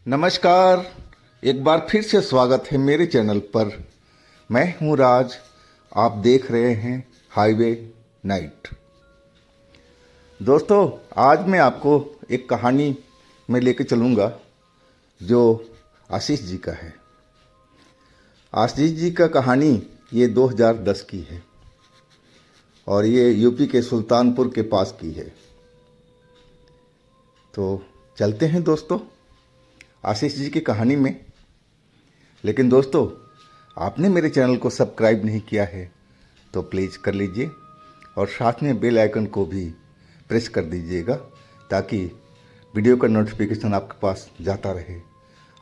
नमस्कार। एक बार फिर से स्वागत है मेरे चैनल पर। मैं हूं राज। आप देख रहे हैं हाईवे नाइट। दोस्तों, आज मैं आपको एक कहानी में लेके चलूँगा जो आशीष जी का है। आशीष जी का कहानी ये 2010 की है और ये यूपी के सुल्तानपुर के पास की है। तो चलते हैं दोस्तों आशीष जी की कहानी में। लेकिन दोस्तों, आपने मेरे चैनल को सब्सक्राइब नहीं किया है तो प्लीज़ कर लीजिए और साथ में बेल आइकन को भी प्रेस कर दीजिएगा ताकि वीडियो का नोटिफिकेशन आपके पास जाता रहे,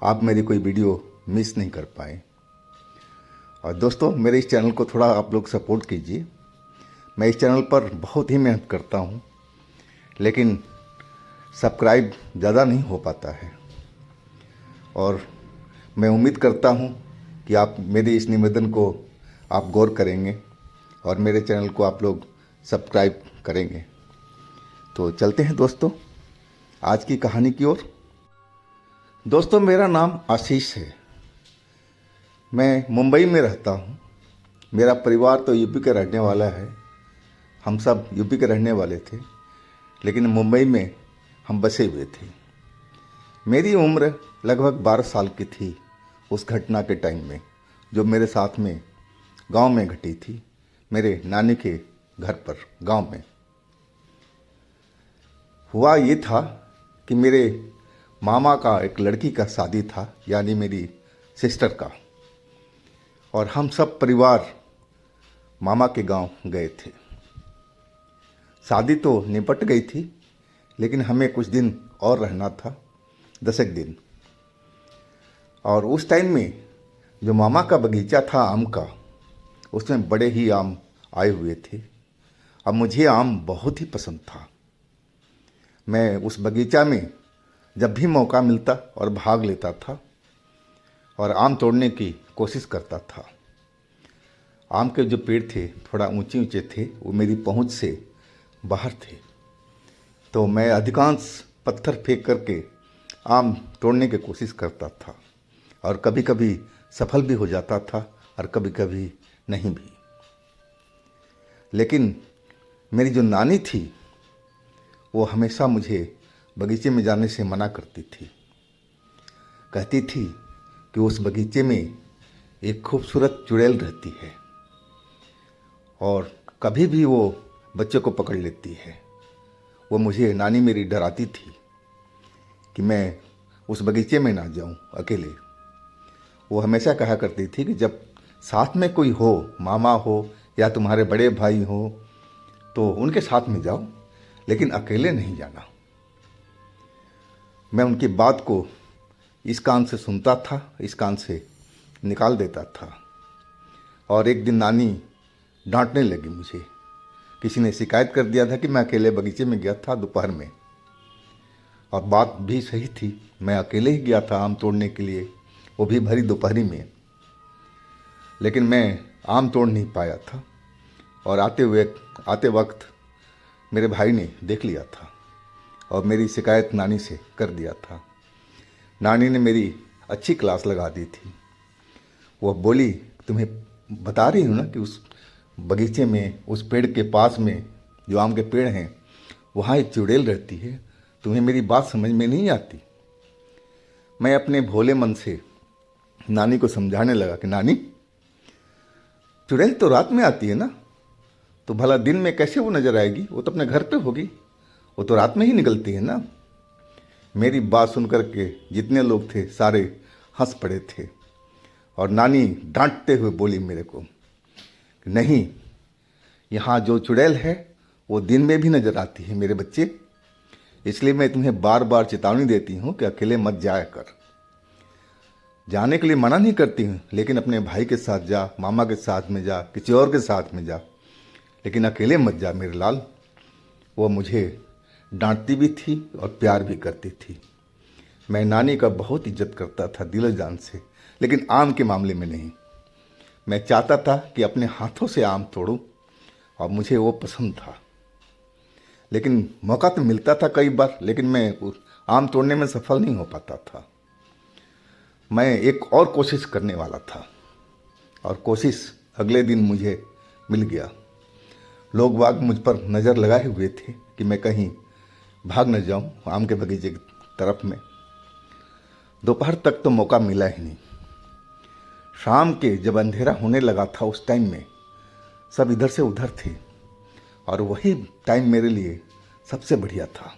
आप मेरी कोई वीडियो मिस नहीं कर पाएँ। और दोस्तों, मेरे इस चैनल को थोड़ा आप लोग सपोर्ट कीजिए। मैं इस चैनल पर बहुत ही मेहनत करता हूँ लेकिन सब्सक्राइब ज़्यादा नहीं हो पाता है और मैं उम्मीद करता हूँ कि आप मेरे इस निवेदन को आप गौर करेंगे और मेरे चैनल को आप लोग सब्सक्राइब करेंगे। तो चलते हैं दोस्तों आज की कहानी की ओर। दोस्तों, मेरा नाम आशीष है। मैं मुंबई में रहता हूँ। मेरा परिवार तो यूपी का रहने वाला है। हम सब यूपी के रहने वाले थे लेकिन मुंबई में हम बसे हुए थे। मेरी उम्र लगभग 12 साल की थी उस घटना के टाइम में जो मेरे साथ में गांव में घटी थी, मेरे नानी के घर पर गांव में। हुआ ये था कि मेरे मामा का एक लड़की का शादी था, यानी मेरी सिस्टर का, और हम सब परिवार मामा के गांव गए थे। शादी तो निपट गई थी लेकिन हमें कुछ दिन और रहना था, 10 दिन। और उस टाइम में जो मामा का बगीचा था आम का, उसमें बड़े ही आम आए हुए थे। अब मुझे आम बहुत ही पसंद था। मैं उस बगीचा में जब भी मौका मिलता और भाग लेता था और आम तोड़ने की कोशिश करता था। आम के जो पेड़ थे थोड़ा ऊंचे ऊंचे थे, वो मेरी पहुंच से बाहर थे, तो मैं अधिकांश पत्थर फेंक करके आम तोड़ने की कोशिश करता था और कभी कभी सफल भी हो जाता था और कभी कभी नहीं भी। लेकिन मेरी जो नानी थी वो हमेशा मुझे बगीचे में जाने से मना करती थी। कहती थी कि उस बगीचे में एक खूबसूरत चुड़ैल रहती है और कभी भी वो बच्चे को पकड़ लेती है। वो मुझे, नानी मेरी, डराती थी कि मैं उस बगीचे में ना जाऊं अकेले। वो हमेशा कहा करती थी कि जब साथ में कोई हो, मामा हो या तुम्हारे बड़े भाई हो, तो उनके साथ में जाओ लेकिन अकेले नहीं जाना। मैं उनकी बात को इस कान से सुनता था, इस कान से निकाल देता था। और एक दिन नानी डांटने लगी मुझे। किसी ने शिकायत कर दिया था कि मैं अकेले बगीचे में गया था दोपहर में, और बात भी सही थी। मैं अकेले ही गया था आम तोड़ने के लिए, वो भी भरी दोपहरी में। लेकिन मैं आम तोड़ नहीं पाया था और आते वक्त मेरे भाई ने देख लिया था और मेरी शिकायत नानी से कर दिया था। नानी ने मेरी अच्छी क्लास लगा दी थी। वो बोली, तुम्हें बता रही हूँ ना कि उस बगीचे में, उस पेड़ के पास में जो आम के पेड़ हैं, वहाँ एक चुड़ैल रहती है। तुम्हें मेरी बात समझ में नहीं आती। मैं अपने भोले मन से नानी को समझाने लगा कि नानी, चुड़ैल तो रात में आती है ना, तो भला दिन में कैसे वो नजर आएगी? वो तो अपने घर पे होगी, वो तो रात में ही निकलती है ना। मेरी बात सुनकर के जितने लोग थे सारे हंस पड़े थे और नानी डांटते हुए बोली मेरे को कि नहीं, यहाँ जो चुड़ैल है वो दिन में भी नजर आती है मेरे बच्चे। इसलिए मैं तुम्हें बार बार चेतावनी देती हूँ कि अकेले मत जाया कर। जाने के लिए मना नहीं करती हूँ लेकिन अपने भाई के साथ जा, मामा के साथ में जा, किसी और के साथ में जा, लेकिन अकेले मत जा मेरे लाल। वो मुझे डांटती भी थी और प्यार भी करती थी। मैं नानी का बहुत इज्जत करता था दिल जान से, लेकिन आम के मामले में नहीं। मैं चाहता था कि अपने हाथों से आम तोड़ूं और मुझे वो पसंद था। लेकिन मौका तो मिलता था कई बार, लेकिन मैं आम तोड़ने में सफल नहीं हो पाता था। मैं एक और कोशिश करने वाला था और कोशिश अगले दिन मुझे मिल गया। लोग बाग मुझ पर नज़र लगाए हुए थे कि मैं कहीं भाग न जाऊं आम के बगीचे की तरफ में। दोपहर तक तो मौका मिला ही नहीं। शाम के जब अंधेरा होने लगा था उस टाइम में सब इधर से उधर थे और वही टाइम मेरे लिए सबसे बढ़िया था।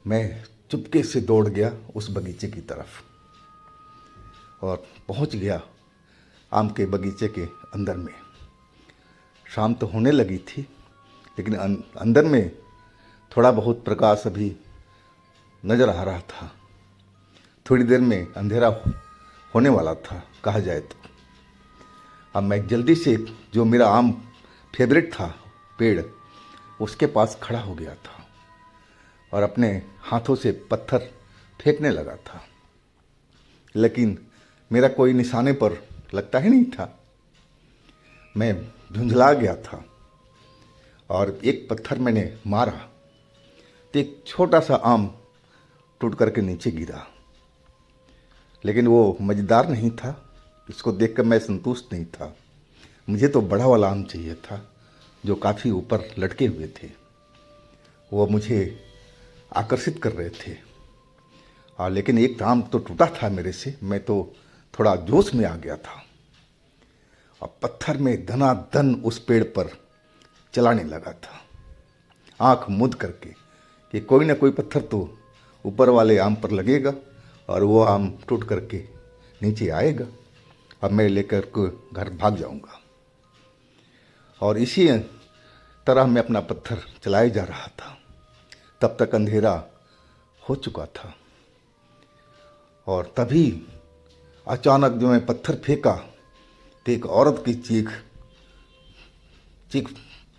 मैं चुपके से दौड़ गया उस बगीचे की तरफ और पहुंच गया आम के बगीचे के अंदर में। शाम तो होने लगी थी लेकिन अंदर में थोड़ा बहुत प्रकाश अभी नज़र आ रहा था। थोड़ी देर में अंधेरा होने वाला था कहा जाए तो। अब मैं जल्दी से जो मेरा आम फेवरेट था पेड़ उसके पास खड़ा हो गया था और अपने हाथों से पत्थर फेंकने लगा था, लेकिन मेरा कोई निशाने पर लगता ही नहीं था। मैं झुंझला गया था और एक पत्थर मैंने मारा तो एक छोटा सा आम टूट करके नीचे गिरा, लेकिन वो मज़ेदार नहीं था। इसको देखकर मैं संतुष्ट नहीं था। मुझे तो बड़ा वाला आम चाहिए था जो काफ़ी ऊपर लटके हुए थे। वो मुझे आकर्षित कर रहे थे लेकिन एक आम तो टूटा था मेरे से। मैं तो थोड़ा जोश में आ गया था और पत्थर में धनाधन उस पेड़ पर चलाने लगा था, आंख मूंद करके कि कोई ना कोई पत्थर तो ऊपर वाले आम पर लगेगा और वो आम टूट करके नीचे आएगा। अब मैं लेकर के घर भाग जाऊंगा। और इसी तरह मैं अपना पत्थर चलाए जा रहा था। तब तक अंधेरा हो चुका था और तभी अचानक जो मैं पत्थर फेंका तो एक औरत की चीख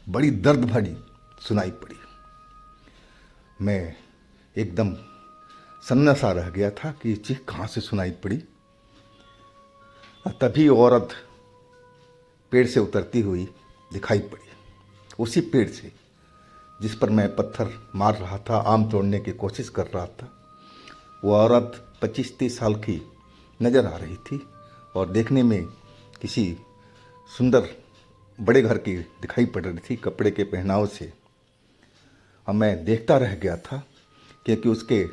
बड़ी दर्द भरी सुनाई पड़ी। मैं एकदम सन्ना सा रह गया था कि चीख कहाँ से सुनाई पड़ी। तभी औरत पेड़ से उतरती हुई दिखाई पड़ी, उसी पेड़ से जिस पर मैं पत्थर मार रहा था, आम तोड़ने की कोशिश कर रहा था। वो औरत 25-30 साल की नज़र आ रही थी और देखने में किसी सुंदर बड़े घर की दिखाई पड़ रही थी कपड़े के पहनाव से। और मैं देखता रह गया था क्योंकि उसके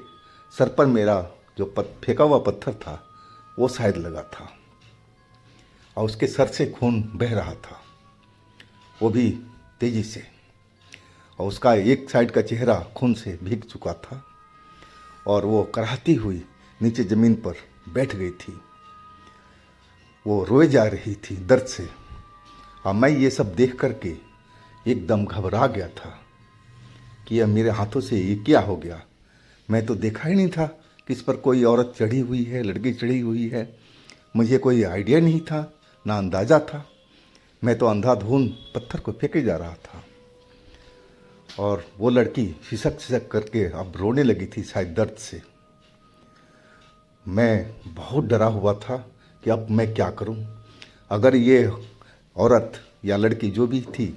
सर पर मेरा जो फेंका हुआ पत्थर था वो शायद लगा था और उसके सर से खून बह रहा था, वो भी तेज़ी से। और उसका एक साइड का चेहरा खून से भीग चुका था और वो कराहती हुई नीचे ज़मीन पर बैठ गई थी। वो रोए जा रही थी दर्द से और मैं ये सब देख करके एकदम घबरा गया था कि यह मेरे हाथों से ये क्या हो गया। मैं तो देखा ही नहीं था कि इस पर कोई औरत चढ़ी हुई है, लड़की चढ़ी हुई है। मुझे कोई आइडिया नहीं था, ना अंदाज़ा था। मैं तो अंधाधुंध पत्थर को फेंके जा रहा था और वो लड़की सिसक सिसक करके अब रोने लगी थी शायद दर्द से। मैं बहुत डरा हुआ था कि अब मैं क्या करूं। अगर ये औरत या लड़की जो भी थी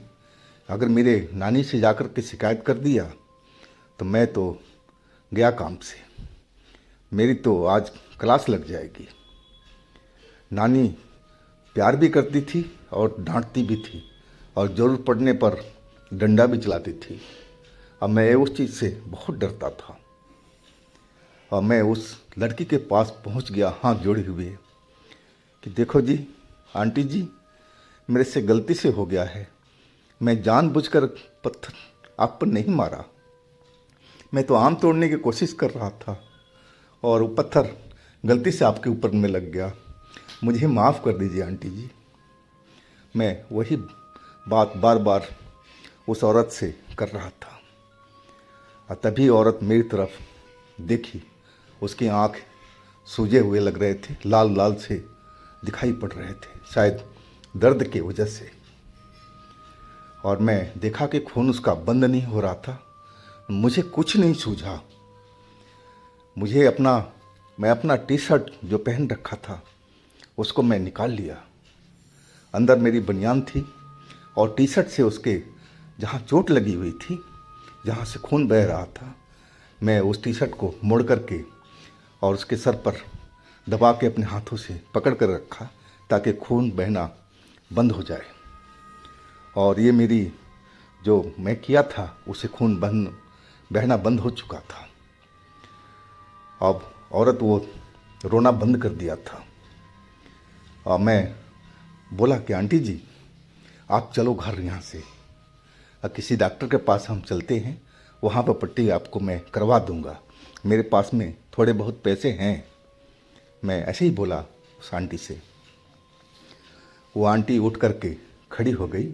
अगर मेरे नानी से जाकर के शिकायत कर दिया तो मैं तो गया काम से। मेरी तो आज क्लास लग जाएगी। नानी प्यार भी करती थी और डांटती भी थी और ज़रूरत पड़ने पर डंडा भी चलाती थी। अब मैं उस चीज़ से बहुत डरता था और मैं उस लड़की के पास पहुंच गया हाथ जोड़े हुए कि देखो जी आंटी जी, मेरे से गलती से हो गया है। मैं जानबूझकर पत्थर आप पर नहीं मारा। मैं तो आम तोड़ने की कोशिश कर रहा था और वो पत्थर गलती से आपके ऊपर में लग गया। मुझे माफ़ कर दीजिए आंटी जी। मैं वही बात बार बार उस औरत से कर रहा था और तभी औरत मेरी तरफ देखी। उसकी आँख सूजे हुए लग रहे थे, लाल लाल से दिखाई पड़ रहे थे, शायद दर्द के वजह से। और मैं देखा कि खून उसका बंद नहीं हो रहा था। मुझे कुछ नहीं सूझा। मैं अपना टी शर्ट जो पहन रखा था उसको मैं निकाल लिया। अंदर मेरी बनियान थी और टी शर्ट से उसके जहाँ चोट लगी हुई थी, जहाँ से खून बह रहा था, मैं उस टी शर्ट को मोड़ करके और उसके सर पर दबा के अपने हाथों से पकड़ कर रखा ताकि खून बहना बंद हो जाए। और ये मेरी जो मैं किया था उसे खून बहना बंद हो चुका था। अब औरत वो रोना बंद कर दिया था। और मैं बोला कि आंटी जी आप चलो घर यहाँ से, और किसी डॉक्टर के पास हम चलते हैं, वहाँ पर पट्टी आपको मैं करवा दूँगा, मेरे पास में थोड़े बहुत पैसे हैं। मैं ऐसे ही बोला उस आंटी से। वो आंटी उठ कर के खड़ी हो गई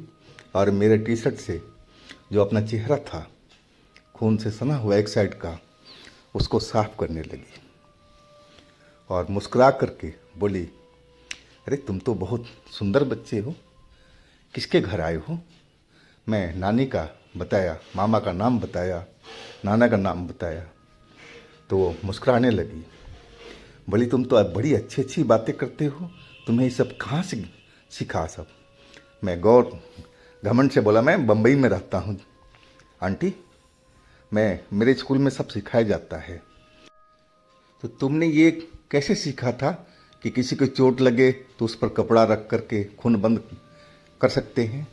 और मेरे टी शर्ट से जो अपना चेहरा था खून से सना हुआ एक साइड का उसको साफ करने लगी और मुस्कुरा करके बोली, अरे तुम तो बहुत सुंदर बच्चे हो, किसके घर आए हो? मैं नानी का बताया, मामा का नाम बताया, नाना का नाम बताया तो वो मुस्कुराने लगी। बोली तुम तो बड़ी अच्छी अच्छी बातें करते हो, तुम्हें ये सब कहाँ से सीखा सब? मैं गौर घमंड से बोला, मैं बम्बई में रहता हूँ आंटी, मेरे स्कूल में सब सिखाया जाता है। तो तुमने ये कैसे सीखा था कि किसी को चोट लगे तो उस पर कपड़ा रख कर के खून बंद कर सकते हैं?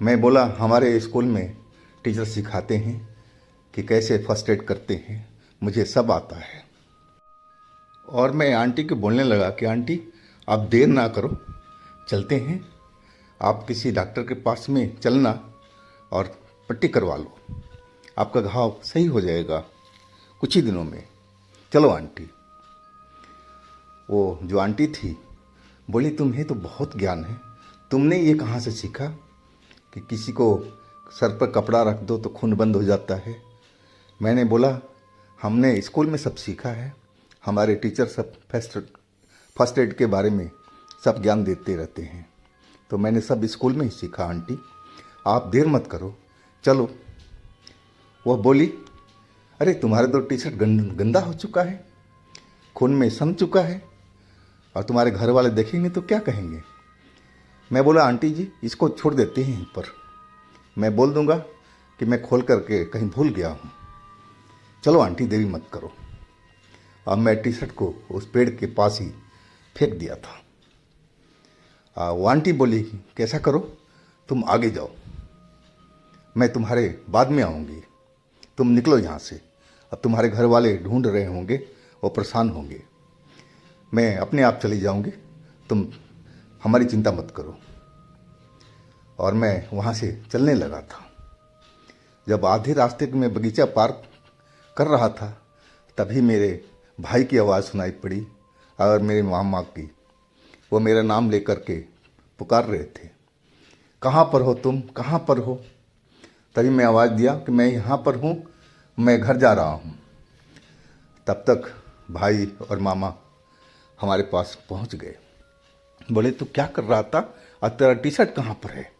मैं बोला हमारे स्कूल में टीचर सिखाते हैं कि कैसे फर्स्ट एड करते हैं, मुझे सब आता है। और मैं आंटी को बोलने लगा कि आंटी आप देर ना करो, चलते हैं, आप किसी डॉक्टर के पास में चलना और पट्टी करवा लो, आपका घाव सही हो जाएगा कुछ ही दिनों में, चलो आंटी। वो जो आंटी थी बोली तुम्हें तो बहुत ज्ञान है, तुमने ये कहाँ से सीखा कि किसी को सर पर कपड़ा रख दो तो खून बंद हो जाता है? मैंने बोला हमने स्कूल में सब सीखा है, हमारे टीचर सब फर्स्ट एड के बारे में सब ज्ञान देते रहते हैं, तो मैंने सब स्कूल में ही सीखा आंटी, आप देर मत करो, चलो। वह बोली अरे तुम्हारा तो टी शर्ट गंदा हो चुका है, खून में सन चुका है, और तुम्हारे घर वाले देखेंगे तो क्या कहेंगे? मैं बोला आंटी जी इसको छोड़ देते हैं पर, मैं बोल दूंगा कि मैं खोल करके कहीं भूल गया हूँ, चलो आंटी देरी मत करो। अब मैं टी शर्ट को उस पेड़ के पास ही फेंक दिया था। वो आंटी बोली कैसा करो, तुम आगे जाओ, मैं तुम्हारे बाद में आऊँगी, तुम निकलो यहाँ से, अब तुम्हारे घर वाले ढूंढ रहे होंगे, वो परेशान होंगे, मैं अपने आप चली जाऊँगी, तुम हमारी चिंता मत करो। और मैं वहाँ से चलने लगा था। जब आधे रास्ते में बगीचा पार कर रहा था तभी मेरे भाई की आवाज़ सुनाई पड़ी और मेरे मामा की, वो मेरा नाम लेकर के पुकार रहे थे, कहाँ पर हो तुम, कहाँ पर हो? तभी मैं आवाज़ दिया कि मैं यहाँ पर हूँ, मैं घर जा रहा हूँ। तब तक भाई और मामा हमारे पास पहुँच गए। बोले तू क्या कर रहा था और तेरा टी शर्ट कहाँ पर है?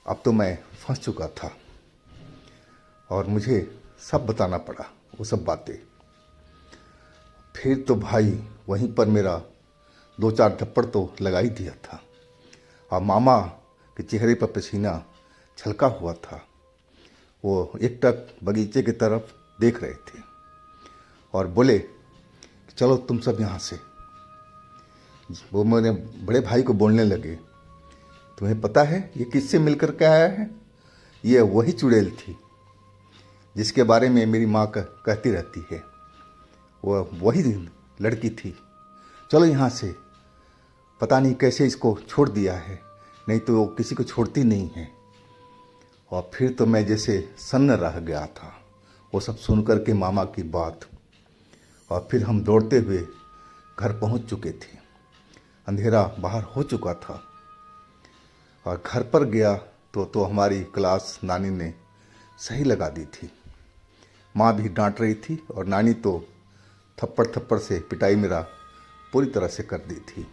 अब तो मैं फंस चुका था और मुझे सब बताना पड़ा वो सब बातें। फिर तो भाई वहीं पर मेरा 2-4 थप्पड़ तो लगा ही दिया था, और मामा के चेहरे पर पसीना छलका हुआ था। वो एकटक बगीचे की तरफ देख रहे थे और बोले चलो तुम सब यहाँ से। वो मेरे बड़े भाई को बोलने लगे, तुम्हें पता है ये किससे मिलकर के आया है? ये वही चुड़ैल थी जिसके बारे में मेरी माँ कहती रहती है, वो वही लड़की थी, चलो यहाँ से। पता नहीं कैसे इसको छोड़ दिया है, नहीं तो वो किसी को छोड़ती नहीं है। और फिर तो मैं जैसे सन्न रह गया था वो सब सुन कर के मामा की बात। और फिर हम दौड़ते हुए घर पहुँच चुके थे, अंधेरा बाहर हो चुका था। और घर पर गया तो हमारी क्लास नानी ने सही लगा दी थी, माँ भी डांट रही थी और नानी तो थप्पड़ से पिटाई मेरा पूरी तरह से कर दी थी।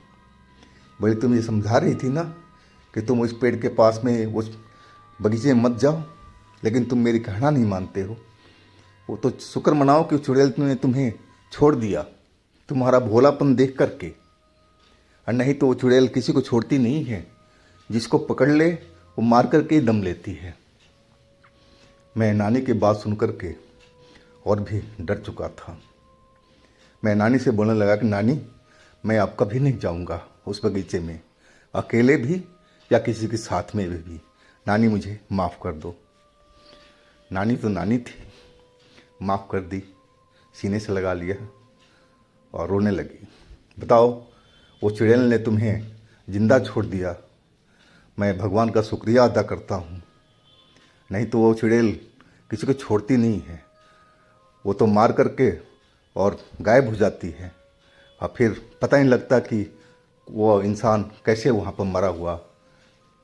बोली तुम ये समझा रही थी ना कि तुम उस पेड़ के पास में उस बगीचे में मत जाओ, लेकिन तुम मेरी कहना नहीं मानते हो। वो तो शुक्र मनाओ कि चुड़ैल ने तुम्हें छोड़ दिया तुम्हारा भोलापन देख करके, और नहीं तो वो चुड़ैल किसी को छोड़ती नहीं है, जिसको पकड़ ले वो मार करके ही दम लेती है। मैं नानी की बात सुन कर के और भी डर चुका था। मैं नानी से बोलने लगा कि नानी, मैं अब कभी नहीं जाऊंगा उस बगीचे में, अकेले भी या किसी के साथ में भी। नानी मुझे माफ़ कर दो। नानी तो नानी थी, माफ़ कर दी, सीने से लगा लिया और रोने लगी। बताओ, वो चुड़ैल ने तुम्हें जिंदा छोड़ दिया, मैं भगवान का शुक्रिया अदा करता हूँ। नहीं तो वो चुड़ैल किसी को छोड़ती नहीं है, वो तो मार करके और गायब हो जाती है, और फिर पता नहीं लगता कि वो इंसान कैसे वहाँ पर मरा हुआ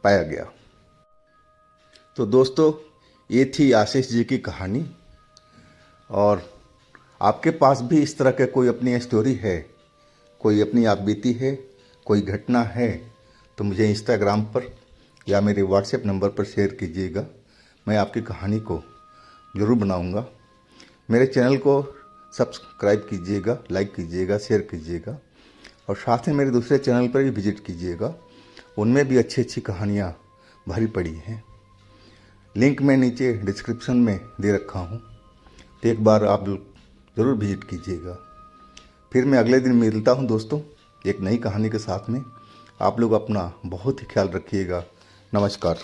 पाया गया। तो दोस्तों, ये थी आशीष जी की कहानी। और आपके पास भी इस तरह के कोई अपनी स्टोरी है, कोई अपनी आप बीती है, कोई घटना है, तो मुझे इंस्टाग्राम पर या मेरे व्हाट्सएप नंबर पर शेयर कीजिएगा। मैं आपकी कहानी को ज़रूर बनाऊंगा। मेरे चैनल को सब्सक्राइब कीजिएगा, लाइक कीजिएगा, शेयर कीजिएगा, और साथ में मेरे दूसरे चैनल पर भी विजिट कीजिएगा। उनमें भी अच्छी अच्छी कहानियाँ भरी पड़ी हैं। लिंक मैं नीचे डिस्क्रिप्शन में दे रखा हूँ, तो एक बार आप ज़रूर विजिट कीजिएगा। फिर मैं अगले दिन मिलता हूँ दोस्तों, एक नई कहानी के साथ में। आप लोग अपना बहुत ही ख्याल रखिएगा। नमस्कार।